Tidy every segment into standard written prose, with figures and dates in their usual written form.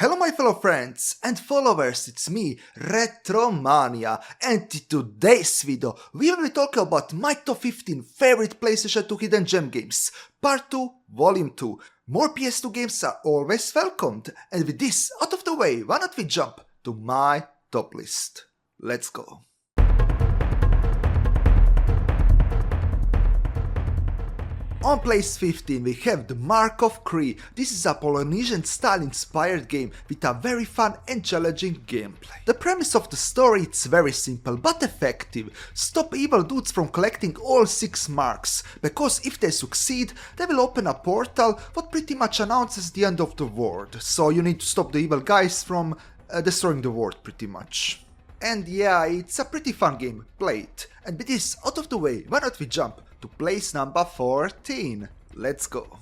Hello my fellow friends and followers, it's me, Retromania, and in today's video we will be talking about my top 15 favorite PlayStation 2 hidden gem games, Part 2, Volume 2. More PS2 games are always welcomed, and with this out of the way, why not we jump to my top list. Let's go. On place 15 we have the Mark of Cree. This is a Polynesian style inspired game with a very fun and challenging gameplay. The premise of the story is very simple but effective. Stop evil dudes from collecting all 6 marks, because if they succeed they will open a portal what pretty much announces the end of the world. So you need to stop the evil guys from destroying the world pretty much. And yeah, it's a pretty fun game, play it. And with this out of the way, why not we jump to place number 14. Let's go.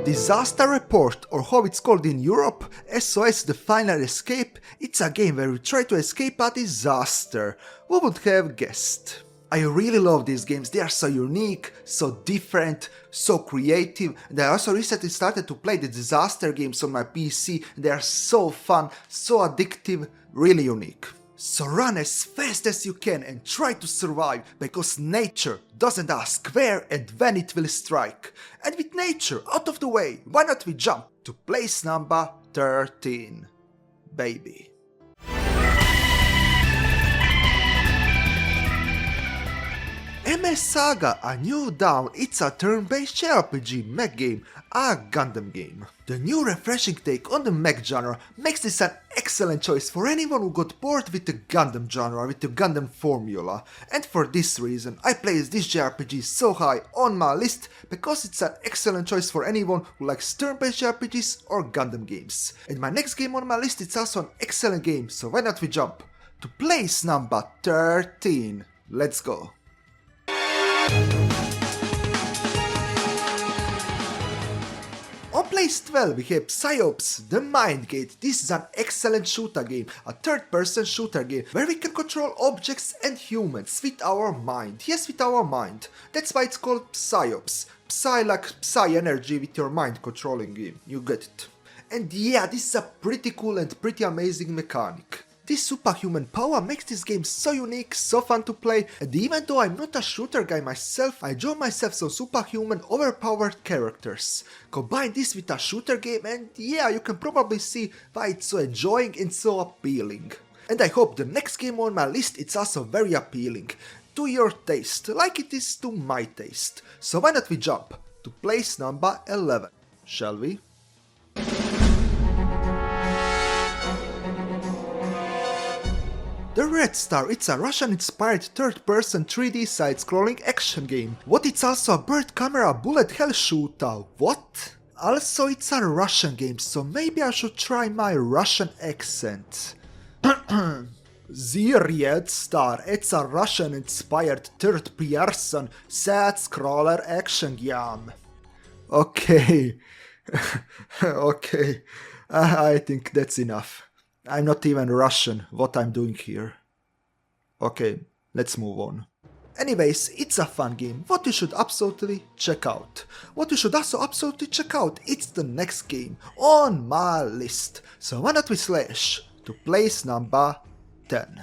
Disaster Report, or how it's called in Europe, SOS The Final Escape, it's a game where you try to escape a disaster. Who would have guessed? I really love these games, they are so unique, so different, so creative, and I also recently started to play the disaster games on my PC, they are so fun, so addictive, really unique. So run as fast as you can and try to survive, because nature doesn't ask where and when it will strike. And with nature out of the way, why not we jump to place number 13, baby. MS Saga A New Dawn, it's a turn-based JRPG mech game, a Gundam game. The new refreshing take on the mech genre makes this an excellent choice for anyone who got bored with the Gundam genre, with the Gundam formula. And for this reason, I place this JRPG so high on my list, because it's an excellent choice for anyone who likes turn-based JRPGs or Gundam games. And my next game on my list is also an excellent game, so why not we jump to place number 13. Let's go. On place 12 we have psi-ops, The Mind Gate. This is an excellent shooter game, a third-person shooter game, where we can control objects and humans with our mind. Yes, with our mind. That's why it's called psi-ops. Psi like psi energy with your mind controlling game, you get it. And yeah, this is a pretty cool and pretty amazing mechanic. This superhuman power makes this game so unique, so fun to play, and even though I'm not a shooter guy myself, I enjoy myself some superhuman overpowered characters. Combine this with a shooter game and yeah, you can probably see why it's so enjoying and so appealing. And I hope the next game on my list is also very appealing, to your taste, like it is to my taste. So why not we jump to place number 11, shall we? The Red Star, it's a Russian-inspired third-person 3D side-scrolling action game. What, it's also a bird camera bullet hell shooter, what? Also it's a Russian game, so maybe I should try my Russian accent. The Red Star, it's a Russian-inspired third-person side-scroller action game. Okay, okay, I think that's enough. I'm not even Russian, what I'm doing here. Okay, let's move on. Anyways, it's a fun game, what you should absolutely check out. What you should also absolutely check out, it's the next game on my list. So why not we slash to place number 10.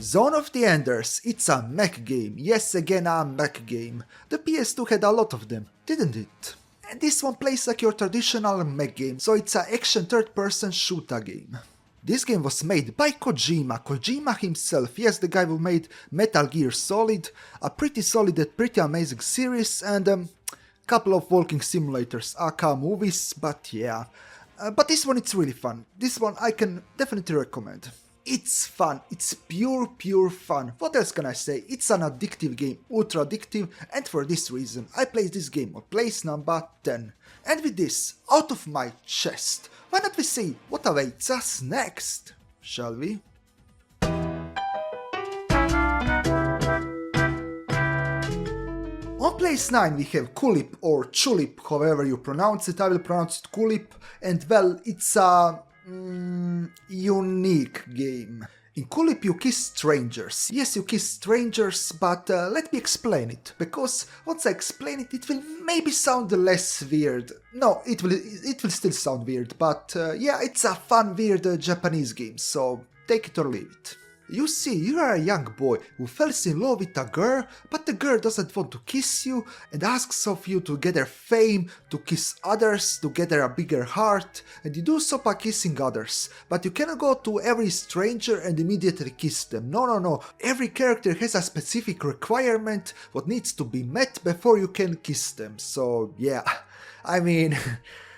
Zone of the Enders, it's a mech game, yes again a mech game. The PS2 had a lot of them, didn't it? And this one plays like your traditional mech game, so it's an action third-person shooter game. This game was made by Kojima himself, yes, the guy who made Metal Gear Solid, a pretty solid and pretty amazing series, and couple of walking simulators, aka movies, but yeah. But this one it's really fun, this one I can definitely recommend. It's fun, it's pure fun, what else can I say, it's an addictive game, ultra addictive, and for this reason I place this game on place number 10. And with this out of my chest, why not we see what awaits us next, shall we? On place 9 we have Kulip or Chulip, however you pronounce it, I will pronounce it Kulip, and well, it's a unique game. In Kulip you kiss strangers. Yes, you kiss strangers, but let me explain it, because once I explain it, it will maybe sound less weird. No, it will still sound weird, but yeah, it's a fun, weird Japanese game, so take it or leave it. You see, you are a young boy who falls in love with a girl, but the girl doesn't want to kiss you and asks of you to gather fame, to kiss others, to gather a bigger heart, and you do so by kissing others. But you cannot go to every stranger and immediately kiss them. No. Every character has a specific requirement what needs to be met before you can kiss them. So yeah, I mean,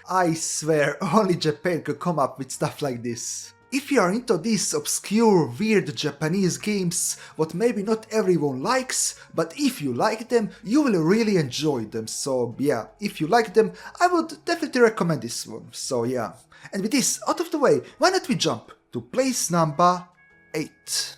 I swear only Japan could come up with stuff like this. If you are into these obscure, weird Japanese games, what maybe not everyone likes, but if you like them, you will really enjoy them. So yeah, if you like them, I would definitely recommend this one. So yeah. And with this out of the way, why not we jump to place number 8.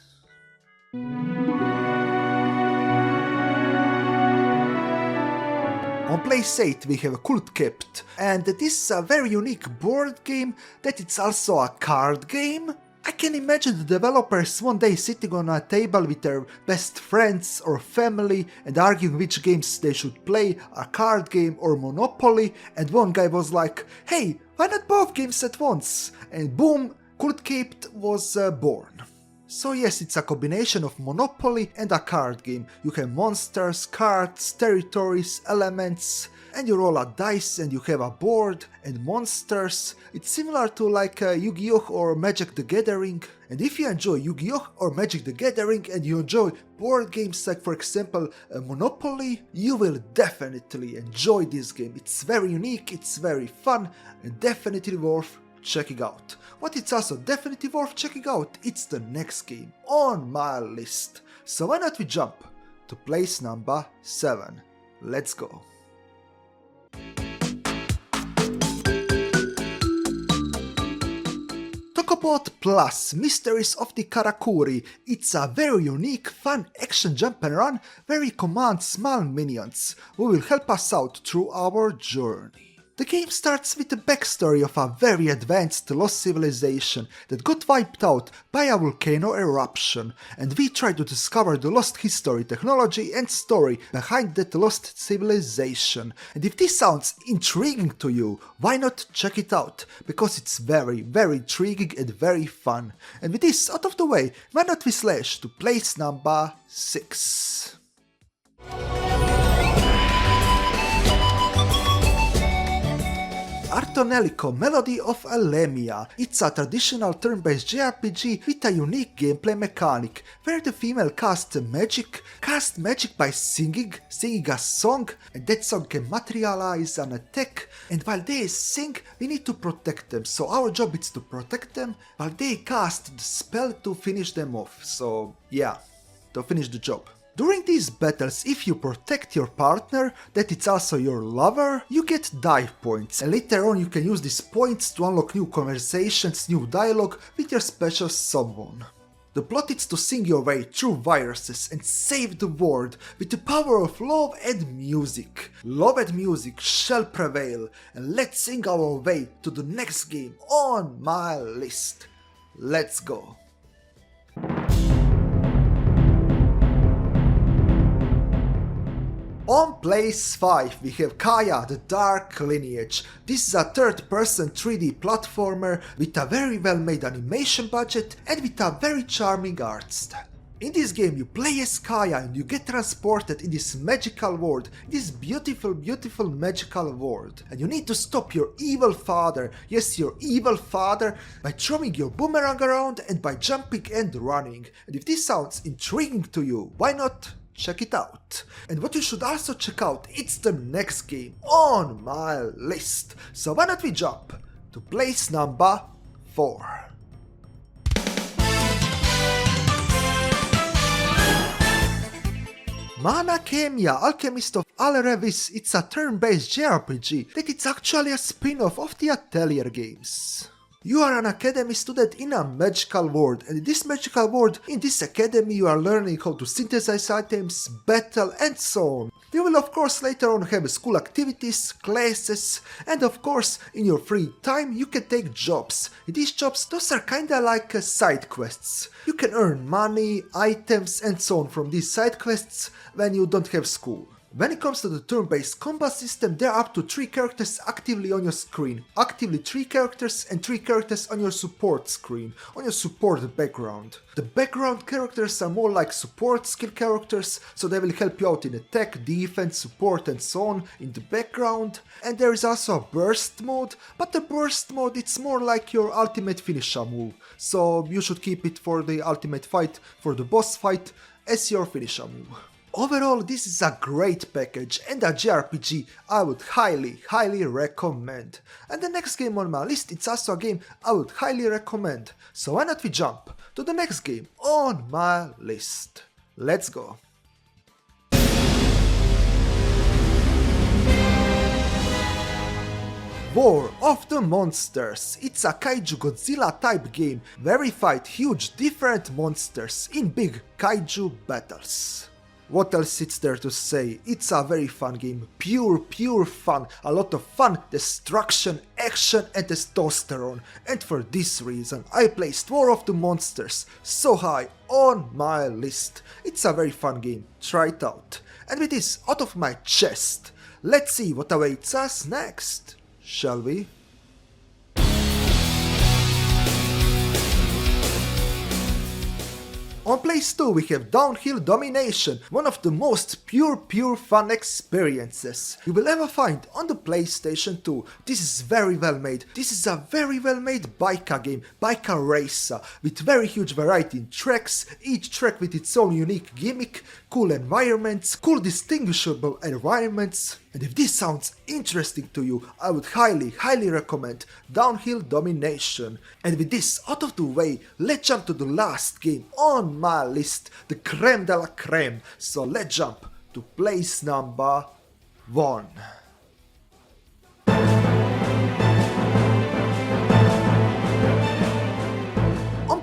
On place 8 we have Cult Kept, and this is a very unique board game that it's also a card game. I can imagine the developers one day sitting on a table with their best friends or family and arguing which games they should play, a card game or Monopoly, and one guy was like, hey, why not both games at once? And boom, Cult Kept was born. So yes, it's a combination of Monopoly and a card game. You have monsters, cards, territories, elements, and you roll a dice and you have a board and monsters. It's similar to like Yu-Gi-Oh! Or Magic the Gathering. And if you enjoy Yu-Gi-Oh! Or Magic the Gathering and you enjoy board games like for example Monopoly, you will definitely enjoy this game. It's very unique, it's very fun, and definitely worth checking out. What it's also definitely worth checking out, it's the next game on my list. So why not we jump to place number 7. Let's go. Tokobot Plus Mysteries of the Karakuri. It's a very unique, fun action jump and run where we command small minions who will help us out through our journey. The game starts with the backstory of a very advanced lost civilization that got wiped out by a volcano eruption, and we try to discover the lost history, technology and story behind that lost civilization. And if this sounds intriguing to you, why not check it out? Because it's very, very intriguing and very fun. And with this out of the way, why not we slash to place number 6. Tonelico Melody of Elemia. It's a traditional turn-based JRPG with a unique gameplay mechanic, where the female casts magic by singing a song, and that song can materialize an attack, and while they sing, we need to protect them. So our job is to protect them, while they cast the spell to finish them off. So yeah, to finish the job. During these battles, if you protect your partner, that it's also your lover, you get dive points, and later on you can use these points to unlock new conversations, new dialogue with your special someone. The plot is to sing your way through viruses and save the world with the power of love and music. Love and music shall prevail, and let's sing our way to the next game on my list. Let's go. On place 5 we have Kaya the Dark Lineage. This is a third-person 3D platformer with a very well-made animation budget and with a very charming art style. In this game you play as Kaya and you get transported in this magical world, this beautiful magical world. And you need to stop your evil father, yes, your evil father, by throwing your boomerang around and by jumping and running. And if this sounds intriguing to you, why not check it out? And what you should also check out, it's the next game on my list. So why not we jump to place number 4. Khemia, Alchemist of al-revis. It's a turn-based JRPG that it's actually a spin-off of the Atelier games. You are an academy student in a magical world, and in this magical world, in this academy you are learning how to synthesize items, battle, and so on. You will of course later on have school activities, classes, and of course in your free time you can take jobs. In these jobs, those are kinda like side quests. You can earn money, items, and so on from these side quests when you don't have school. When it comes to the turn-based combat system, there are up to 3 characters actively on your screen. Actively 3 characters and 3 characters on your support screen, on your support background. The background characters are more like support skill characters, so they will help you out in attack, defense, support and so on in the background. And there is also a burst mode, but the burst mode it's more like your ultimate finisher move. So you should keep it for the ultimate fight, for the boss fight, as your finisher move. Overall, this is a great package and a JRPG I would highly recommend. And the next game on my list, it's also a game I would highly recommend. So why not we jump to the next game on my list. Let's go. War of the Monsters. It's a kaiju Godzilla type game where we fight huge different monsters in big kaiju battles. What else is there to say? It's a very fun game, pure fun, a lot of fun, destruction, action and testosterone. And for this reason I placed War of the Monsters so high on my list. It's a very fun game, try it out. And with this out of my chest, let's see what awaits us next, shall we? On PS2 we have Downhill Domination, one of the most pure fun experiences you will ever find on the PlayStation 2. This is very well made. This is a very well made biker game, biker racer, with very huge variety in tracks, each track with its own unique gimmick, cool environments, cool distinguishable environments. And if this sounds interesting to you, I would highly recommend Downhill Domination. And with this out of the way, let's jump to the last game on my list, the creme de la creme. So let's jump to place number 1.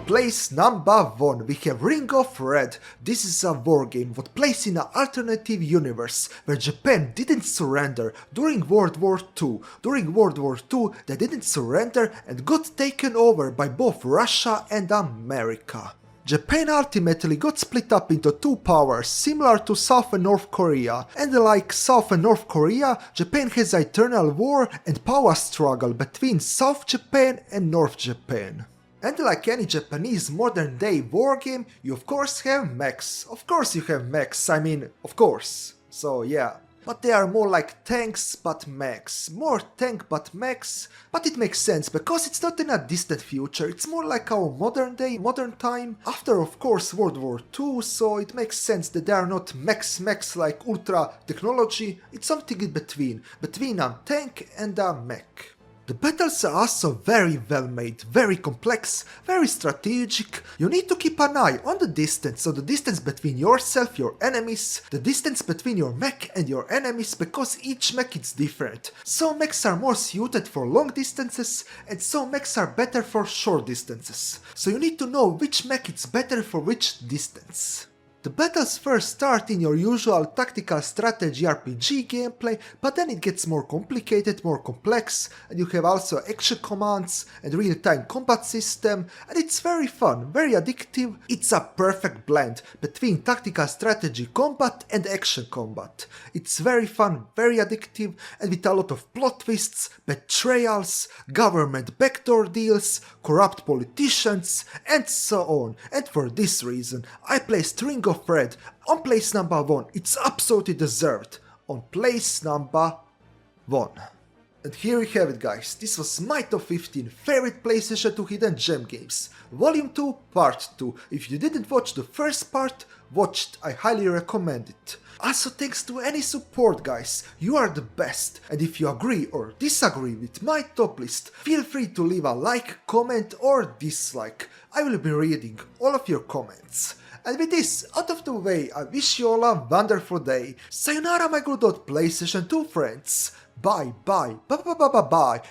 Place number 1 we have Ring of Red. This is a war game that plays in an alternative universe where Japan didn't surrender during World War II. During World War II they didn't surrender and got taken over by both Russia and America. Japan ultimately got split up into 2 powers similar to South and North Korea, and like South and North Korea, Japan has an eternal war and power struggle between South Japan and North Japan. And like any Japanese modern day war game, you of course have mechs. Of course you have mechs, I mean, of course. So yeah. But they are more like tanks but mechs. More tank but mechs. But it makes sense because it's not in a distant future, it's more like our modern day, modern time. After of course World War II, so it makes sense that they are not mechs like ultra technology. It's something in between a tank and a mech. The battles are also very well made, very complex, very strategic. You need to keep an eye on the distance, so the distance between yourself, your enemies, the distance between your mech and your enemies, because each mech is different. Some mechs are more suited for long distances and some mechs are better for short distances. So you need to know which mech is better for which distance. The battles first start in your usual tactical strategy RPG gameplay, but then it gets more complicated, more complex, and you have also action commands and real-time combat system, and it's very fun, very addictive. It's a perfect blend between tactical strategy combat and action combat. It's very fun, very addictive, and with a lot of plot twists, betrayals, government backdoor deals, corrupt politicians, and so on. And for this reason, I placed Ring of Red on place number 1. It's absolutely deserved on place number 1. And here we have it, guys. This was my top 15 favorite PlayStation 2 hidden gem games. Volume 2, Part 2. If you didn't watch the first part, watch it. I highly recommend it. Also thanks to any support, guys. You are the best. And if you agree or disagree with my top list, feel free to leave a like, comment or dislike. I will be reading all of your comments. And with this out of the way, I wish you all a wonderful day. Sayonara my good old PlayStation 2 friends. Bye bye, bye bye bye bye bye.